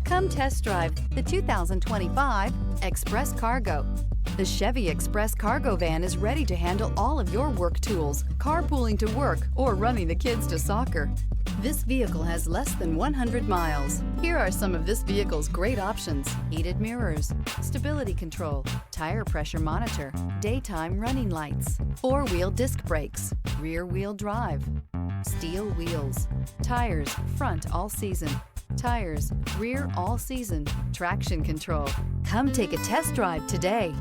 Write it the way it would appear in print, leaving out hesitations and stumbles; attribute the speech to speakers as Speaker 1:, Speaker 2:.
Speaker 1: Come test drive the 2025 Express Cargo. The Chevy Express Cargo van is ready to handle all of your work tools, carpooling to work, or running the kids to soccer. This vehicle has less than 100 miles. Here are some of this vehicle's great options: heated mirrors, stability control, tire pressure monitor, daytime running lights, four-wheel disc brakes, rear-wheel drive, steel wheels, tires front all season, tires rear all season, traction control. Come take a test drive today.